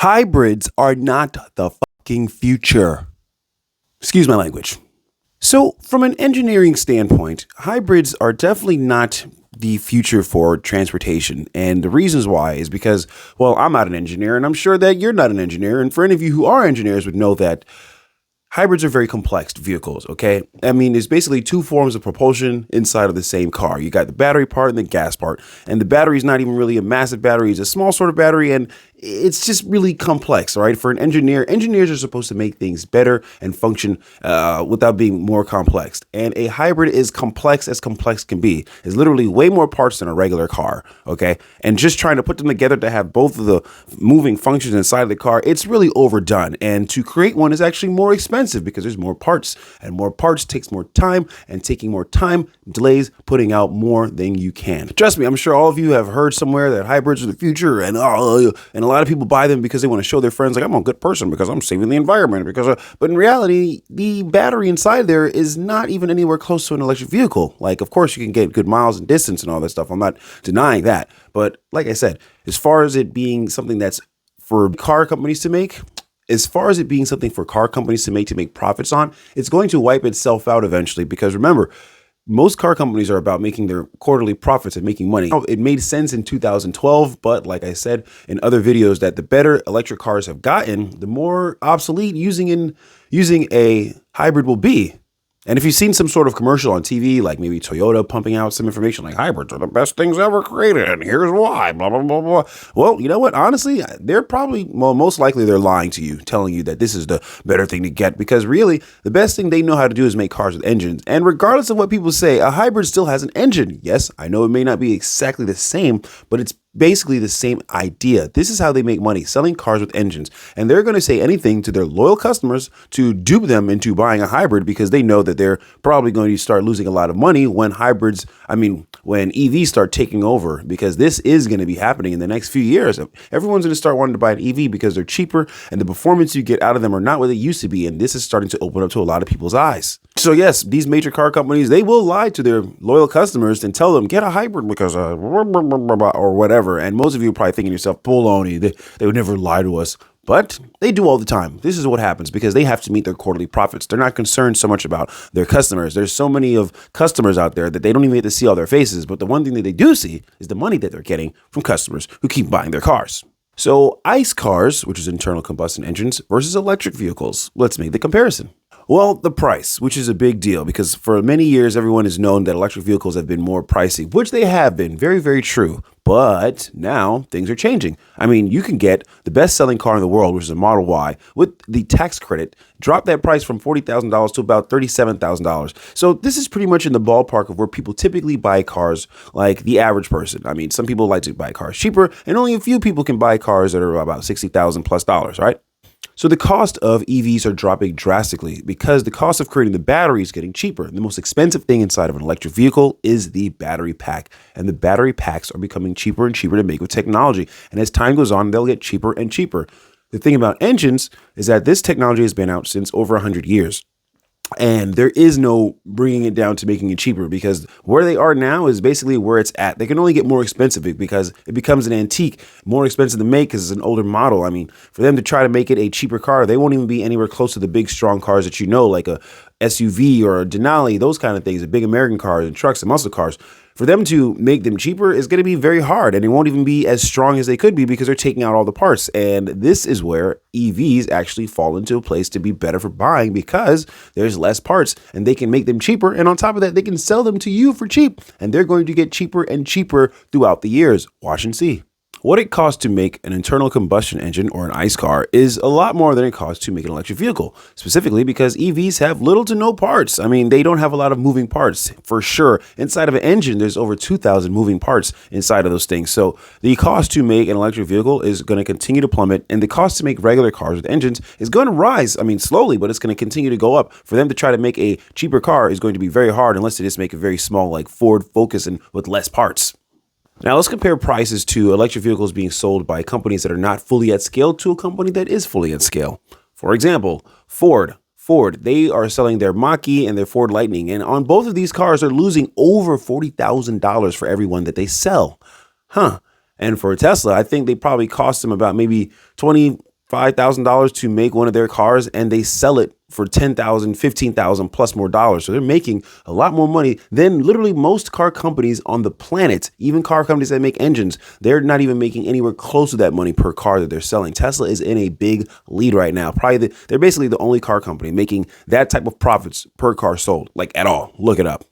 Hybrids are not the fucking future. Excuse my language. So, from an engineering standpoint, hybrids are definitely not the future for transportation. And the reasons why is because, well, I'm not an engineer, and I'm sure that you're not an engineer. And for any of you who are engineers would know that hybrids are very complex vehicles, okay? I mean, there's basically two forms of propulsion inside of the same car. You got the battery part and the gas part. And the battery is not even really a massive battery. It's a small sort of battery, and it's just really complex, all right? For an engineer, engineers are supposed to make things better and function without being more complex. And a hybrid is complex as complex can be. It's literally way more parts than a regular car, okay? And just trying to put them together to have both of the moving functions inside of the car, it's really overdone. And to create one is actually more expensive because there's more parts, and more parts takes more time, and taking more time delays putting out more than you can. Trust me, I'm sure all of you have heard somewhere that hybrids are the future, and a lot of people buy them because they want to show their friends, like, I'm a good person because I'm saving the environment. But in reality, the battery inside there is not even anywhere close to an electric vehicle. Like, of course, you can get good miles and distance and all that stuff. I'm not denying that. But like I said, as far as it being something that's for car companies to make, to make profits on, it's going to wipe itself out eventually. Because remember, most car companies are about making their quarterly profits and making money. It made sense in 2012, but like I said in other videos, that the better electric cars have gotten, the more obsolete using a hybrid will be. And if you've seen some sort of commercial on TV, like maybe Toyota pumping out some information like hybrids are the best things ever created, and here's why, blah, blah, blah, blah. Well, you know what? Honestly, they're probably, most likely they're lying to you, telling you that this is the better thing to get, because really the best thing they know how to do is make cars with engines. And regardless of what people say, a hybrid still has an engine. Yes, I know it may not be exactly the same, but it's basically the same idea. This is how they make money, selling cars with engines. And they're going to say anything to their loyal customers to dupe them into buying a hybrid, because they know that they're probably going to start losing a lot of money when when EVs start taking over, because this is going to be happening in the next few years. Everyone's going to start wanting to buy an EV because they're cheaper and the performance you get out of them are not what they used to be. And this is starting to open up to a lot of people's eyes. So yes, these major car companies, they will lie to their loyal customers and tell them, get a hybrid because or whatever. And most of you are probably thinking to yourself, baloney, they would never lie to us. But they do all the time. This is what happens because they have to meet their quarterly profits. They're not concerned so much about their customers. There's so many of customers out there that they don't even get to see all their faces. But the one thing that they do see is the money that they're getting from customers who keep buying their cars. So ICE cars, which is internal combustion engines, versus electric vehicles. Let's make the comparison. Well, the price, which is a big deal because for many years, everyone has known that electric vehicles have been more pricey, which they have been. Very, very true. But now things are changing. I mean, you can get the best selling car in the world, which is a Model Y, with the tax credit, drop that price from $40,000 to about $37,000. So this is pretty much in the ballpark of where people typically buy cars, like the average person. I mean, some people like to buy cars cheaper, and only a few people can buy cars that are about $60,000 plus, right? So the cost of EVs are dropping drastically because the cost of creating the battery is getting cheaper. The most expensive thing inside of an electric vehicle is the battery pack. And the battery packs are becoming cheaper and cheaper to make with technology. And as time goes on, they'll get cheaper and cheaper. The thing about engines is that this technology has been out since over 100 years. And there is no bringing it down to making it cheaper, because where they are now is basically where it's at. They can only get more expensive because it becomes an antique, more expensive to make because it's an older model. I mean, for them to try to make it a cheaper car, they won't even be anywhere close to the big, strong cars that you know, like a SUV or a Denali, those kind of things, the big American cars and trucks and muscle cars. For them to make them cheaper is going to be very hard, and it won't even be as strong as they could be because they're taking out all the parts. And this is where EVs actually fall into a place to be better for buying because there's less parts and they can make them cheaper. And on top of that, they can sell them to you for cheap, and they're going to get cheaper and cheaper throughout the years. Watch and see. What it costs to make an internal combustion engine or an ICE car is a lot more than it costs to make an electric vehicle, specifically because EVs have little to no parts. I mean, they don't have a lot of moving parts for sure. Inside of an engine, there's over 2,000 moving parts inside of those things. So the cost to make an electric vehicle is going to continue to plummet, and the cost to make regular cars with engines is going to rise. I mean, slowly, but it's going to continue to go up. For them to try to make a cheaper car is going to be very hard unless they just make it very small, like Ford Focus and with less parts. Now let's compare prices to electric vehicles being sold by companies that are not fully at scale to a company that is fully at scale. For example, Ford, they are selling their Mach-E and their Ford Lightning. And on both of these cars, they're losing over $40,000 for every one that they sell. And for Tesla, I think they probably cost them about maybe 20 $5,000 to make one of their cars, and they sell it for $10,000, $15,000 plus more dollars. So they're making a lot more money than literally most car companies on the planet. Even car companies that make engines, they're not even making anywhere close to that money per car that they're selling. Tesla is in a big lead right now. They're basically the only car company making that type of profits per car sold, like at all. Look it up.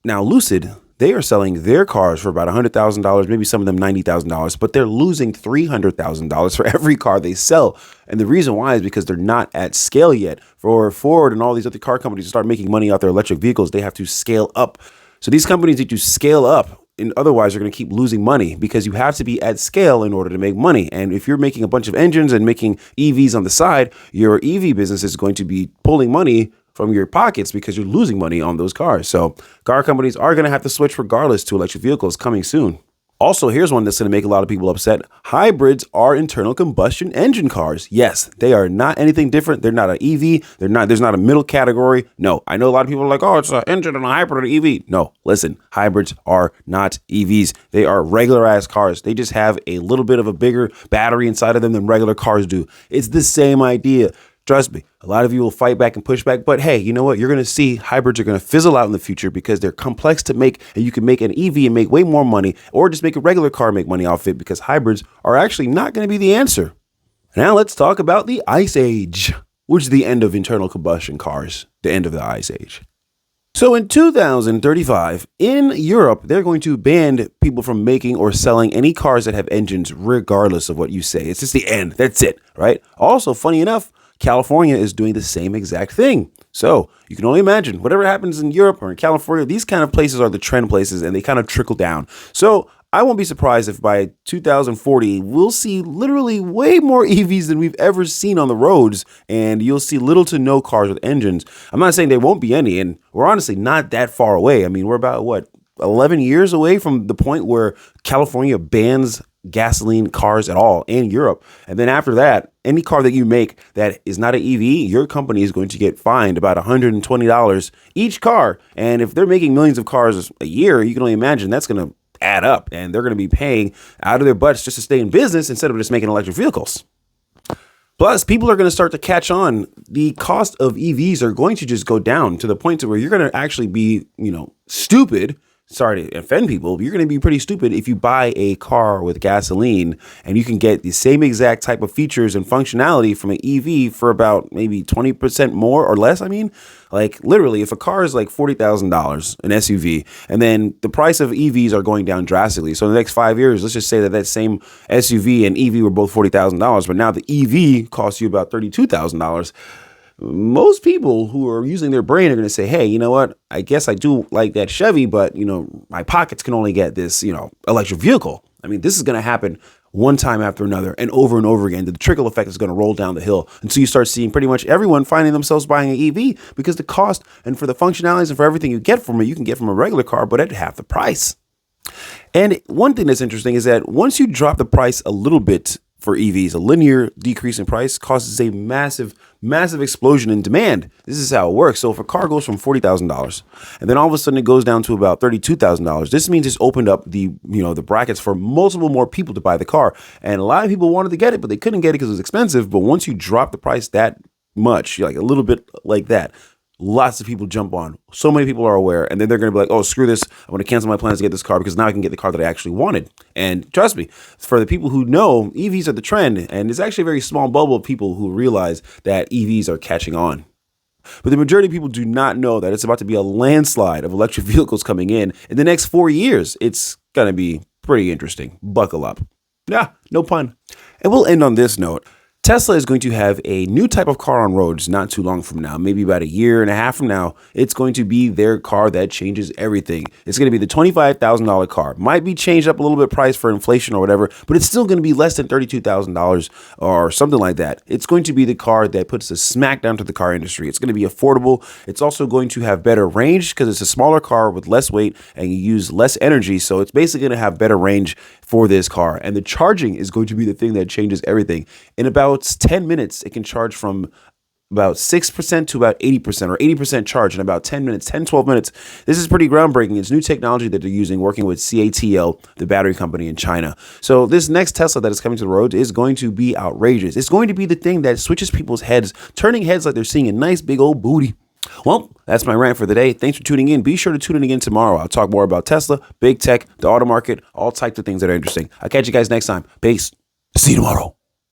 Now, Lucid, they are selling their cars for about $100,000, maybe some of them $90,000, but they're losing $300,000 for every car they sell. And the reason why is because they're not at scale yet. For Ford and all these other car companies to start making money off their electric vehicles, they have to scale up. So these companies need to scale up, and otherwise they're going to keep losing money, because you have to be at scale in order to make money. And if you're making a bunch of engines and making EVs on the side, your EV business is going to be pulling money from your pockets because you're losing money on those cars. So car companies are going to have to switch regardless to electric vehicles coming soon. Also, here's one that's going to make a lot of people upset. Hybrids are internal combustion engine cars. Yes, they are not anything different. They're not an EV. There's not a middle category. No, I know a lot of people are like, oh, it's an engine and a hybrid and an EV. No, listen, hybrids are not EVs. They are regular ass cars. They just have a little bit of a bigger battery inside of them than regular cars do. It's the same idea. Trust me, a lot of you will fight back and push back, but hey, you know what? You're going to see hybrids are going to fizzle out in the future because they're complex to make, and you can make an EV and make way more money, or just make a regular car and make money off it, because hybrids are actually not going to be the answer. Now let's talk about the Ice Age, which is the end of internal combustion cars, the end of the Ice Age. So in 2035, in Europe, they're going to ban people from making or selling any cars that have engines, regardless of what you say. It's just the end. That's it, right? Also, funny enough, California is doing the same exact thing. So you can only imagine whatever happens in Europe or in California, these kind of places are the trend places, and they kind of trickle down. So I won't be surprised if by 2040, we'll see literally way more EVs than we've ever seen on the roads, and you'll see little to no cars with engines. I'm not saying there won't be any, and we're honestly not that far away. I mean, we're about 11 years away from the point where California bans gasoline cars at all in Europe. And then after that, any car that you make that is not an EV, your company is going to get fined about $120 each car. And if they're making millions of cars a year, you can only imagine that's going to add up, and they're going to be paying out of their butts just to stay in business instead of just making electric vehicles. Plus, people are going to start to catch on. The cost of EVs are going to just go down to the point to where you're going to actually be, stupid. Sorry to offend people, but you're going to be pretty stupid if you buy a car with gasoline and you can get the same exact type of features and functionality from an EV for about maybe 20% more or less. I mean, like literally, if a car is like $40,000, an SUV, and then the price of EVs are going down drastically. So in the next 5 years, let's just say that same SUV and EV were both $40,000, but now the EV costs you about $32,000. Most people who are using their brain are going to say, hey, you know what? I guess I do like that Chevy, but, my pockets can only get this, electric vehicle. I mean, this is going to happen one time after another and over again. The trickle effect is going to roll down the hill until you start seeing pretty much everyone finding themselves buying an EV, because the cost and for the functionalities and for everything you get from it, you can get from a regular car, but at half the price. And one thing that's interesting is that once you drop the price a little bit for EVs, a linear decrease in price causes a massive explosion in demand. This is how it works. So if a car goes from $40,000 and then all of a sudden it goes down to about $32,000, this means it's opened up the brackets for multiple more people to buy the car. And a lot of people wanted to get it, but they couldn't get it because it was expensive. But once you drop the price that much, like a little bit like that, lots of people jump on. So many people are aware, and then they're going to be like, oh, screw this. I'm going to cancel my plans to get this car because now I can get the car that I actually wanted. And trust me, for the people who know, EVs are the trend, and it's actually a very small bubble of people who realize that EVs are catching on. But the majority of people do not know that it's about to be a landslide of electric vehicles coming in the next 4 years. It's going to be pretty interesting. Buckle up. Yeah, no pun. And we'll end on this note. Tesla is going to have a new type of car on roads not too long from now, maybe about a year and a half from now. It's going to be their car that changes everything. It's going to be the $25,000 car. Might be changed up a little bit price for inflation or whatever, but it's still going to be less than $32,000 or something like that. It's going to be the car that puts a smack down to the car industry. It's going to be affordable. It's also going to have better range because it's a smaller car with less weight and you use less energy. So it's basically going to have better range for this car. And the charging is going to be the thing that changes everything. In about 10 minutes, it can charge from about 6% to about 80% or 80% charge in about 10 minutes, 10, 12 minutes. This is pretty groundbreaking. It's new technology that they're using working with CATL, the battery company in China. So this next Tesla that is coming to the road is going to be outrageous. It's going to be the thing that switches people's heads, turning heads like they're seeing a nice big old booty. Well, that's my rant for the day. Thanks for tuning in. Be sure to tune in again tomorrow. I'll talk more about Tesla, big tech, the auto market, all types of things that are interesting. I'll catch you guys next time. Peace. See you tomorrow.